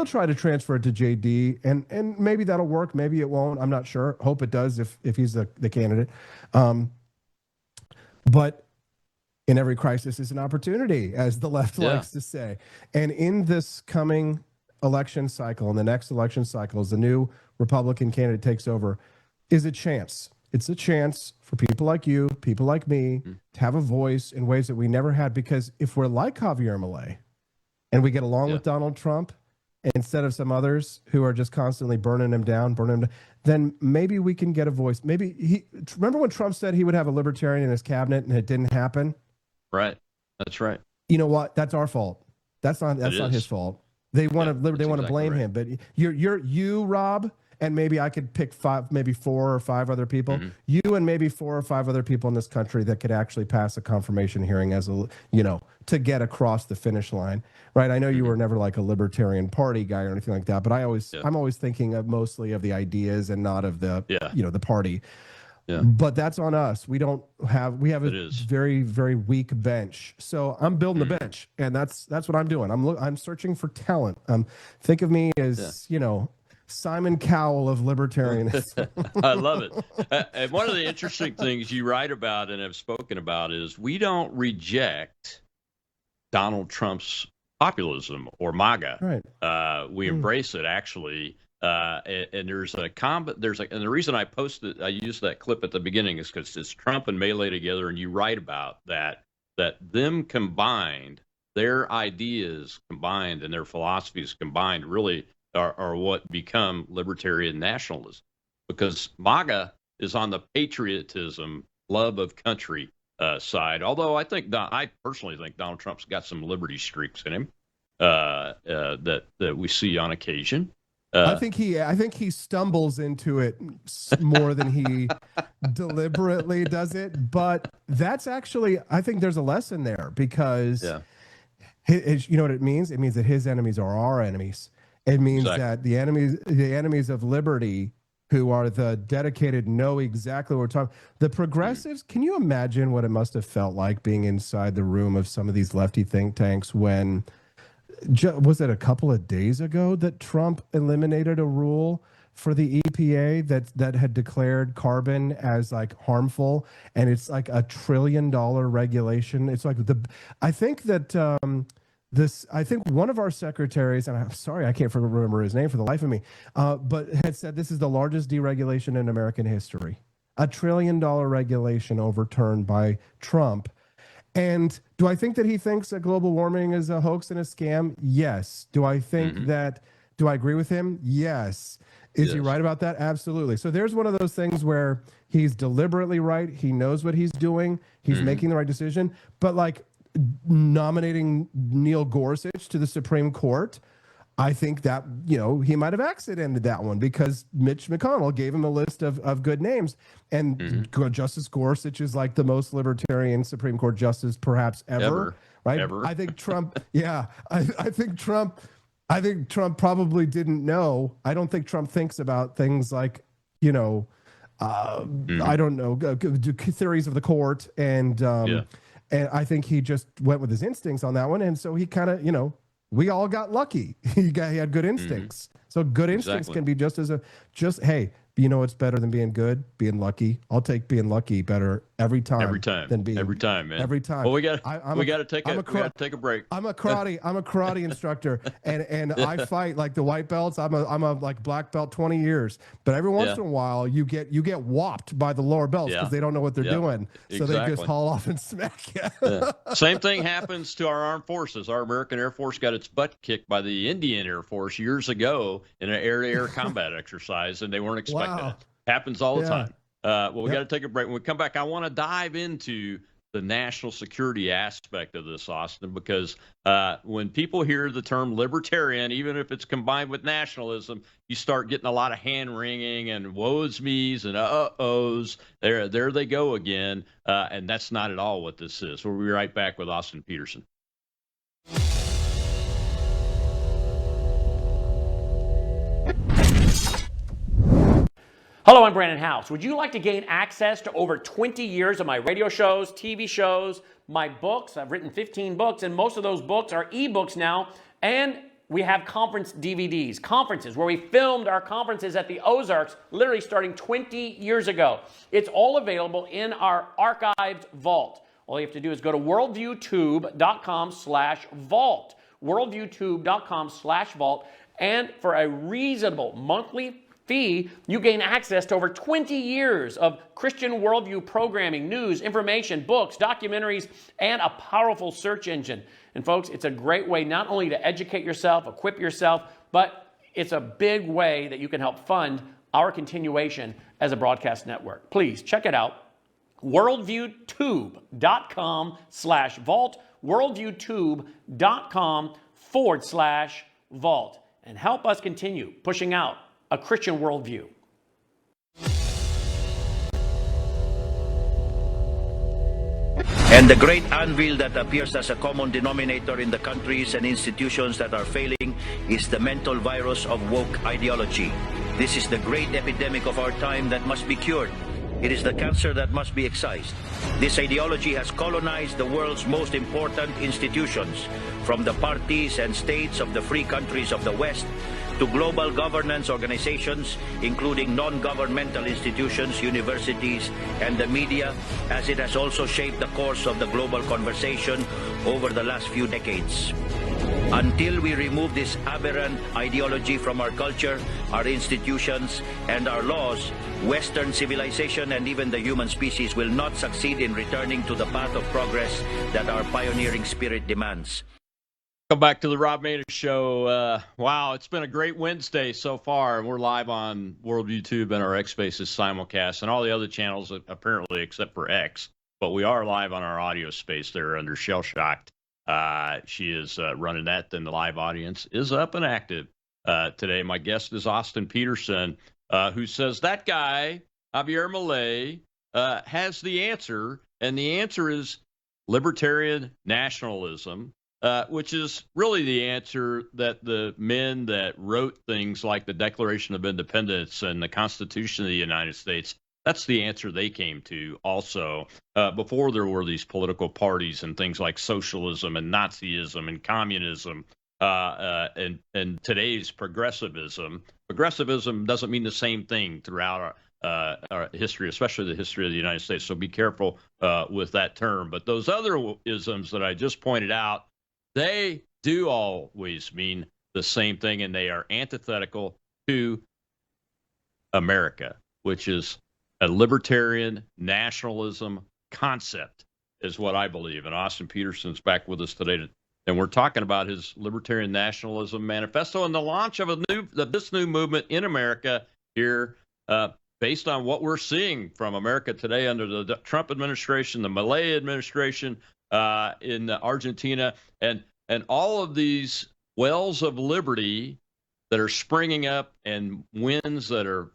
try to transfer it to JD, and maybe that'll work. Maybe it won't. I'm not sure. Hope it does if he's the candidate. But in every crisis is an opportunity, as the left likes to say. And in this coming election cycle, and the next election cycle, as the new Republican candidate takes over, is a chance. It's a chance for people like you, people like me, to have a voice in ways that we never had. Because if we're like Javier Milei and we get along with Donald Trump, instead of some others who are just constantly burning him down, then maybe we can get a voice. Remember when Trump said he would have a libertarian in his cabinet and it didn't happen? Right. That's right. You know what? That's our fault. That's not his fault. They want to blame him. But you, Rob, and maybe I could pick 4 or 5 other people. You and maybe 4 or 5 other people in this country that could actually pass a confirmation hearing to get across the finish line, right? I know you were never like a Libertarian Party guy or anything like that, but I'm always thinking of mostly of the ideas and not of the the party. Yeah. But that's on us. We have a very, very weak bench. So I'm building a bench, and that's what I'm doing. I'm searching for talent. Think of me as Simon Cowell of libertarianism. I love it. And one of the interesting things you write about and have spoken about is we don't reject Donald Trump's populism or MAGA. Right. We embrace it, actually. And there's and the reason I used that clip at the beginning is because it's Trump and Milei together, and you write about that them combined, their ideas combined and their philosophies combined really are what become libertarian nationalism, because MAGA is on the patriotism, love of country side. Although I personally think Donald Trump's got some liberty streaks in him that we see on occasion. I think he stumbles into it more than he deliberately does it. But that's actually, I think there's a lesson there, because you know what it means? It means that his enemies are our enemies. It means that the enemies of liberty, who are the dedicated, know exactly what we're talking. The progressives, can you imagine what it must have felt like being inside the room of some of these lefty think tanks when, was it a couple of days ago that Trump eliminated a rule for the EPA that had declared carbon as like harmful, and it's like $1 trillion regulation. It's like I think one of our secretaries, and I'm sorry, I can't remember his name for the life of me, but had said this is the largest deregulation in American history. $1 trillion regulation overturned by Trump. And do I think that he thinks that global warming is a hoax and a scam? Yes. Do I think do I agree with him? Yes. Is he right about that? Absolutely. So there's one of those things where he's deliberately right. He knows what he's doing. He's making the right decision. But like nominating Neil Gorsuch to the Supreme Court, I think that, you know, he might have accidented that one because Mitch McConnell gave him a list of good names. And Justice Gorsuch is like the most libertarian Supreme Court justice perhaps ever. Right? Ever. I think Trump, I think Trump probably didn't know. I don't think Trump thinks about things like, you know, I don't know, theories of the court. And I think he just went with his instincts on that one. And so he kind of, you know, we all got lucky. He had good instincts. So good instincts can be hey, you know what's better than being good? Being lucky. I'll take being lucky better every time. Than being every time, man. Every time. Well, we got to take a break. I'm a karate instructor, and I fight like the white belts. I'm a like black belt 20 years. But every once in a while, you get whopped by the lower belts because they don't know what they're doing. So they just haul off and smack you. Same thing happens to our armed forces. Our American Air Force got its butt kicked by the Indian Air Force years ago in an air-to-air combat exercise, and they weren't expecting it. Happens all the time. Well, we got to take a break. When we come back, I want to dive into the national security aspect of this, Austin, because when people hear the term libertarian, even if it's combined with nationalism, you start getting a lot of hand-wringing and woes me's and uh-ohs. There they go again, and that's not at all what this is. We'll be right back with Austin Petersen. Hello, I'm Brandon House. Would you like to gain access to over 20 years of my radio shows, TV shows, my books? I've written 15 books, and most of those books are ebooks now. And we have conference DVDs, conferences where we filmed our conferences at the Ozarks, literally starting 20 years ago. It's all available in our archived vault. All you have to do is go to worldviewtube.com/vault, worldviewtube.com/vault, and for a reasonable monthly fee, you gain access to over 20 years of Christian worldview programming, news, information, books, documentaries, and a powerful search engine. And folks, it's a great way not only to educate yourself, equip yourself, but it's a big way that you can help fund our continuation as a broadcast network. Please check it out. worldviewtube.com/vault, worldviewtube.com/vault, and help us continue pushing out a Christian worldview. And the great anvil that appears as a common denominator in the countries and institutions that are failing is the mental virus of woke ideology. This is the great epidemic of our time that must be cured. It is the cancer that must be excised. This ideology has colonized the world's most important institutions, from the parties and states of the free countries of the West to global governance organizations, including non-governmental institutions, universities, and the media, as it has also shaped the course of the global conversation over the last few decades. Until we remove this aberrant ideology from our culture, our institutions, and our laws, Western civilization and even the human species will not succeed in returning to the path of progress that our pioneering spirit demands. Welcome back to the Rob Maness Show. Wow, it's been a great Wednesday so far, and we're live on World YouTube and our X Spaces simulcast and all the other channels, apparently, except for X. But we are live on our audio space there under Shell Shocked. She is running that, and the live audience is up and active today. My guest is Austin Petersen, who says that guy, Javier Milei, has the answer, and the answer is libertarian nationalism. Which is really the answer that the men that wrote things like the Declaration of Independence and the Constitution of the United States, that's the answer they came to also before there were these political parties and things like socialism and Nazism and communism and today's progressivism. Progressivism doesn't mean the same thing throughout our history, especially the history of the United States. So be careful with that term. But those other isms that I just pointed out, they do always mean the same thing, and they are antithetical to America, which is a libertarian nationalism concept, is what I believe. And Austin Petersen's back with us today to And we're talking about his Libertarian Nationalism Manifesto and the launch of this new movement in America here, based on what we're seeing from America today under the Trump administration, the Milei administration in Argentina, and all of these wells of liberty that are springing up and winds that are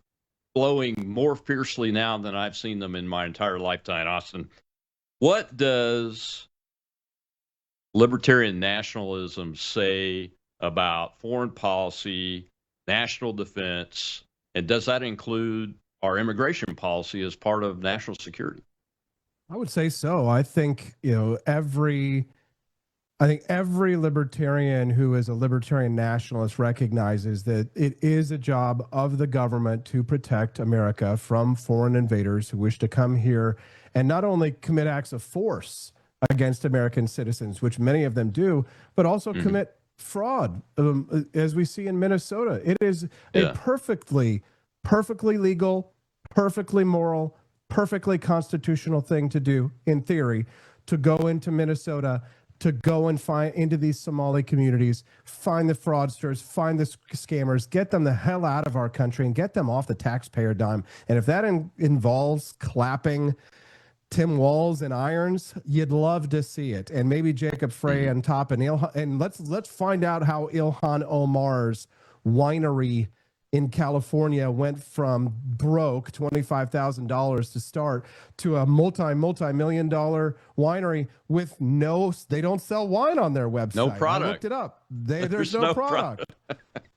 blowing more fiercely now than I've seen them in my entire lifetime. Austin, what does libertarian nationalism say about foreign policy, national defense, and does that include our immigration policy as part of national security? I would say so. I think, every libertarian who is a libertarian nationalist recognizes that it is a job of the government to protect America from foreign invaders who wish to come here and not only commit acts of force against American citizens, which many of them do, but also commit fraud, as we see in Minnesota. It is a perfectly legal, perfectly moral, perfectly constitutional thing to do, in theory, to go into Minnesota, to go and find into these Somali communities, find the fraudsters, find the scammers, get them the hell out of our country and get them off the taxpayer dime. And if that involves clapping Tim Walz and irons, you'd love to see it. And maybe Jacob Frey on top, and let's find out how Ilhan Omar's winery in California went from broke, $25,000 to start, to a multi-million-dollar winery with they don't sell wine on their website. No product. I looked it up. There's no product.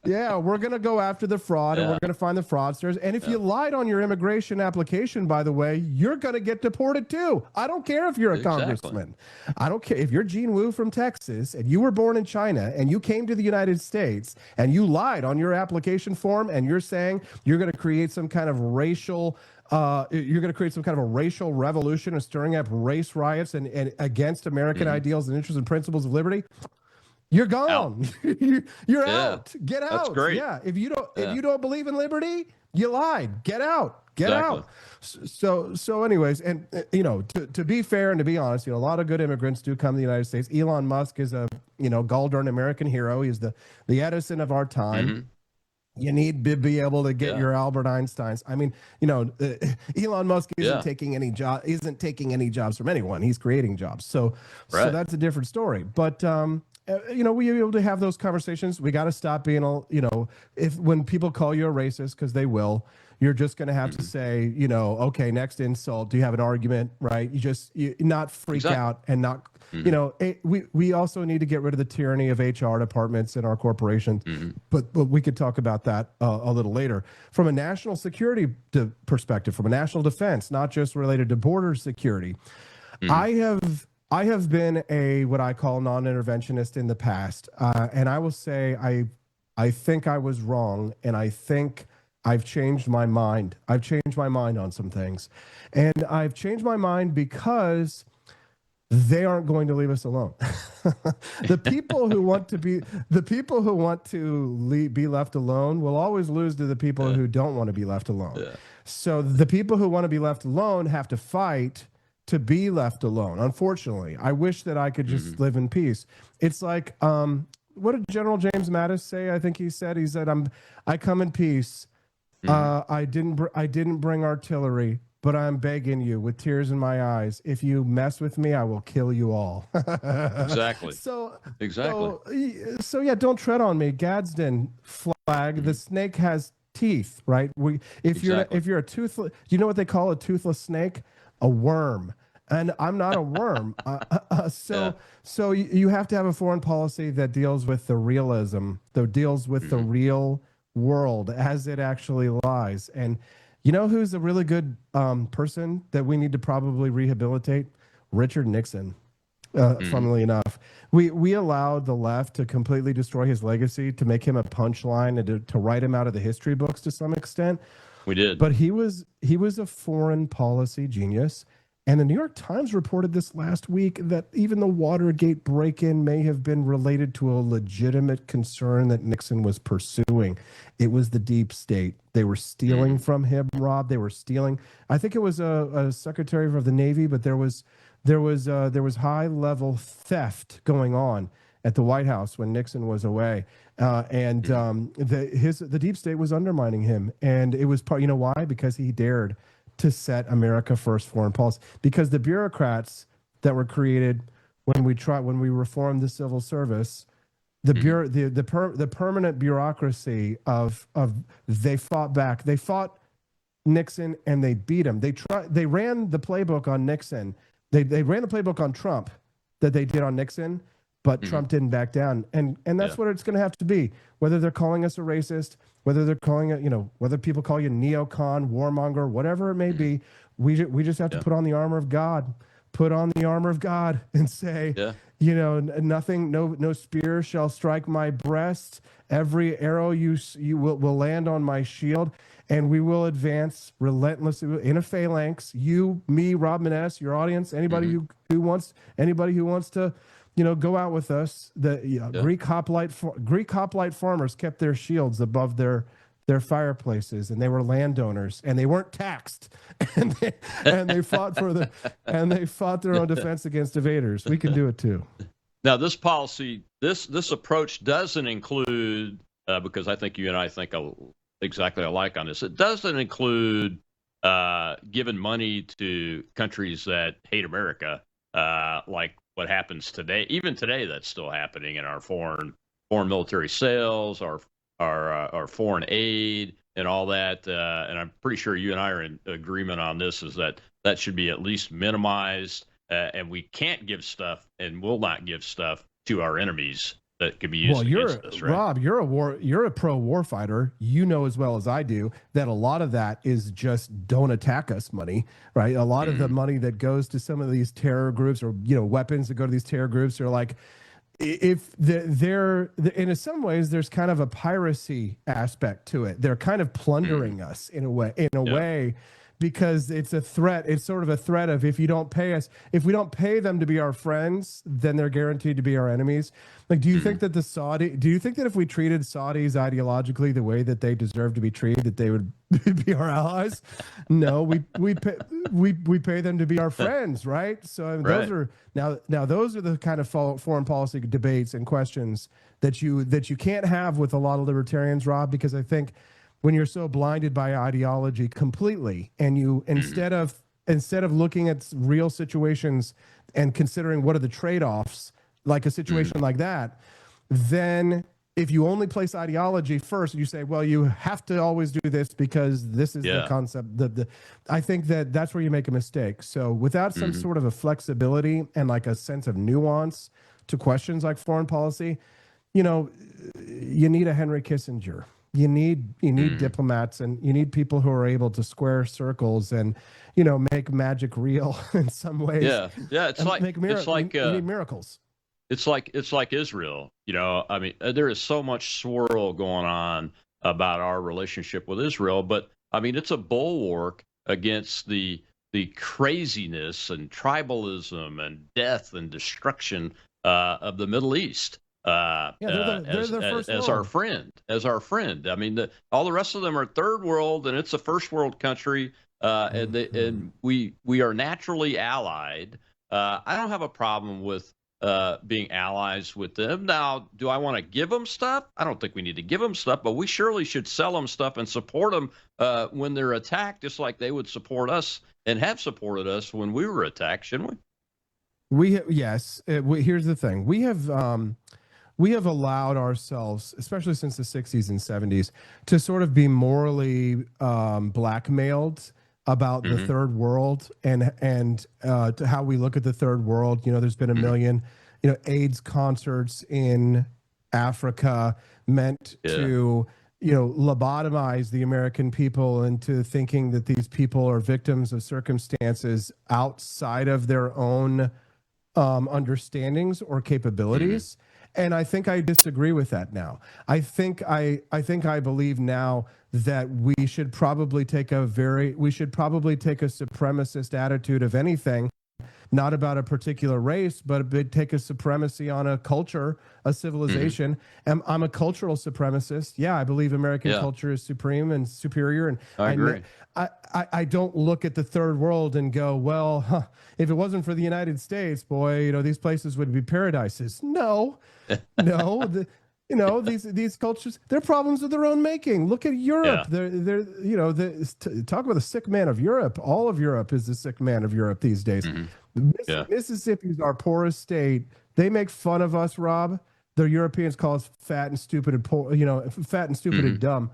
Yeah, we're going to go after the fraud, and we're going to find the fraudsters. And if you lied on your immigration application, by the way, you're going to get deported too. I don't care if you're a congressman. I don't care if you're Gene Wu from Texas and you were born in China and you came to the United States and you lied on your application form and you're saying you're going to create some kind of racial revolution and stirring up race riots and against American ideals and interests and principles of liberty. You're gone. You're out. Get out. That's great. Yeah. If you don't believe in liberty, you lied. Get out. Get out. So anyways, and to be fair and to be honest, a lot of good immigrants do come to the United States. Elon Musk is a gall darn American hero. He's the Edison of our time. You need to be able to get your Albert Einsteins. I mean, Elon Musk isn't taking any jobs from anyone. He's creating jobs. So that's a different story. But we are able to have those conversations. We got to stop being when people call you a racist, because they will, you're just going to have to say, okay, next insult. Do you have an argument? Right? You not freak out and not, we also need to get rid of the tyranny of HR departments in our corporations, but we could talk about that a little later. From a national security perspective, from a national defense, not just related to border security, I have been what I call non-interventionist in the past, and I will say I think I was wrong, and I think I've changed my mind. I've changed my mind on some things, and I've changed my mind because they aren't going to leave us alone. The people who want to be left alone will always lose to the people who don't want to be left alone. So the people who want to be left alone have to fight to be left alone. Unfortunately, I wish that I could just live in peace. It's like, what did General James Mattis say? I think he said, I come in peace. I didn't bring artillery, but I'm begging you with tears in my eyes. If you mess with me, I will kill you all. Exactly. So yeah, don't tread on me. Gadsden flag. The snake has teeth, right? If you're a toothless, do you know what they call a toothless snake? A worm. And I'm not a worm. So you have to have a foreign policy that deals with the realism, that deals with the real world as it actually lies. And who's a really good person that we need to probably rehabilitate? Richard Nixon. Funnily enough, we allowed the left to completely destroy his legacy, to make him a punchline, and to write him out of the history books to some extent. We did. But he was a foreign policy genius. And the New York Times reported this last week that even the Watergate break-in may have been related to a legitimate concern that Nixon was pursuing. It was the deep state. They were stealing from him, Rob. They were stealing. I think it was a secretary of the Navy, but there was high-level theft going on. at the White House when Nixon was away, the deep state was undermining him, and it was part. You know why? Because he dared to set America first foreign policy. Because the bureaucrats that were created when we reformed the civil service, the permanent bureaucracy of they fought back. They fought Nixon and they beat him. They ran the playbook on Nixon. They ran the playbook on Trump that they did on Nixon, but Trump didn't back down. And that's what it's going to have to be. Whether they're calling us a racist, whether they're calling it, whether people call you neocon, warmonger, whatever it may be, we just have to put on the armor of God. Put on the armor of God and say, nothing, no spear shall strike my breast. Every arrow you will land on my shield, and we will advance relentlessly in a phalanx. You, me, Rob Maness, your audience, anybody who wants to, go out with us. Greek hoplite farmers kept their shields above their fireplaces, and they were landowners, and they weren't taxed, and they fought fought their own defense against invaders. We can do it too. Now, this policy, this approach doesn't include, because I think you and I think exactly alike on this. It doesn't include giving money to countries that hate America, like what happens today. Even today, that's still happening in our foreign military sales, our foreign aid, and all that. And I'm pretty sure you and I are in agreement on this, is that should be at least minimized. And we can't give stuff and will not give stuff to our enemies that could be used against us, right? Rob, you're a pro-war fighter. You know as well as I do that a lot of that is just don't attack us money, right? A lot of the money that goes to some of these terror groups, or weapons that go to these terror groups, are like, if they're in some ways there's kind of a piracy aspect to it. They're kind of plundering us in a way, because it's a threat. It's sort of a threat of, if we don't pay them to be our friends, then they're guaranteed to be our enemies. Like, do you think that if we treated Saudis ideologically the way that they deserve to be treated, that they would be our allies? No, we pay them to be our friends, right? So I mean, those are those are the kind of foreign policy debates and questions that you can't have with a lot of libertarians, Rob, because I think when you're so blinded by ideology completely, and you instead of looking at real situations and considering what are the trade-offs, like a situation like that, then if you only place ideology first, you say, well, you have to always do this because this is the concept. I think that's where you make a mistake. So without some sort of a flexibility and like a sense of nuance to questions like foreign policy, you need a Henry Kissinger. You need diplomats, and you need people who are able to square circles and make magic real in some ways. Yeah. It's like you need miracles. It's like Israel. I mean, there is so much swirl going on about our relationship with Israel, but I mean, it's a bulwark against the craziness and tribalism and death and destruction of the Middle East. As our friend. I mean, all the rest of them are third world, and it's a first world country, and we are naturally allied. I don't have a problem with being allies with them. Now, do I want to give them stuff? I don't think we need to give them stuff, but we surely should sell them stuff and support them when they're attacked, just like they would support us and have supported us when we were attacked, shouldn't we? Yes. Here's the thing. We have allowed ourselves, especially since the 60s and 70s, to sort of be morally blackmailed about the third world and to how we look at the third world. There's been a million, AIDS concerts in Africa meant to, lobotomize the American people into thinking that these people are victims of circumstances outside of their own understandings or capabilities. And I think I disagree with that now. I think I believe now that we should probably take a supremacist attitude of anything not about a particular race, but take a supremacy on a culture, a civilization. And I'm a cultural supremacist. Yeah, I believe American culture is supreme and superior. And I agree. I don't look at the third world and go, well, if it wasn't for the United States, boy, these places would be paradises. No, no. These cultures, they're problems of their own making. Look at Europe. They're talk about the sick man of Europe. All of Europe is the sick man of Europe these days. Mississippi is our poorest state. They make fun of us, Rob. The Europeans call us fat and stupid and poor, fat and stupid and dumb.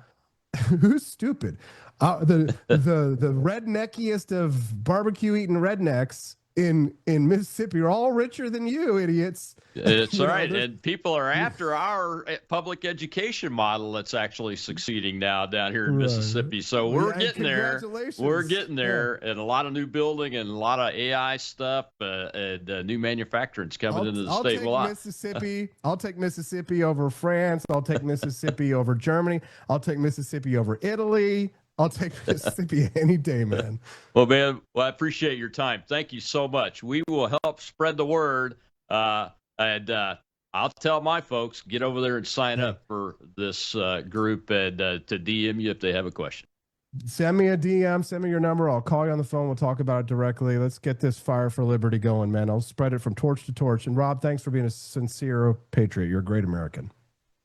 Who's stupid? The redneckiest of barbecue eating rednecks in Mississippi are all richer than you, idiots. It's all right. And people are after our public education model that's actually succeeding now down here in Mississippi. So we're getting there. We're getting there. And a lot of new building and a lot of AI stuff and new manufacturing's coming into the state. I'll take Mississippi over France. I'll take Mississippi over Germany. I'll take Mississippi over Italy. I'll take Mississippi any day, man. Well, man, I appreciate your time. Thank you so much. We will help spread the word. And I'll tell my folks, get over there and sign up for this group and to DM you if they have a question. Send me a DM. Send me your number. I'll call you on the phone. We'll talk about it directly. Let's get this Fire for Liberty going, man. I'll spread it from torch to torch. And, Rob, thanks for being a sincere patriot. You're a great American.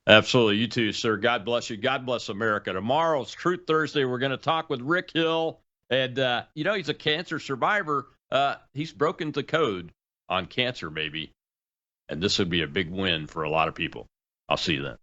Absolutely. You too, sir. God bless you. God bless America. Tomorrow's Truth Thursday. We're going to talk with Rick Hill. And, he's a cancer survivor. He's broken the code on cancer, maybe. And this would be a big win for a lot of people. I'll see you then.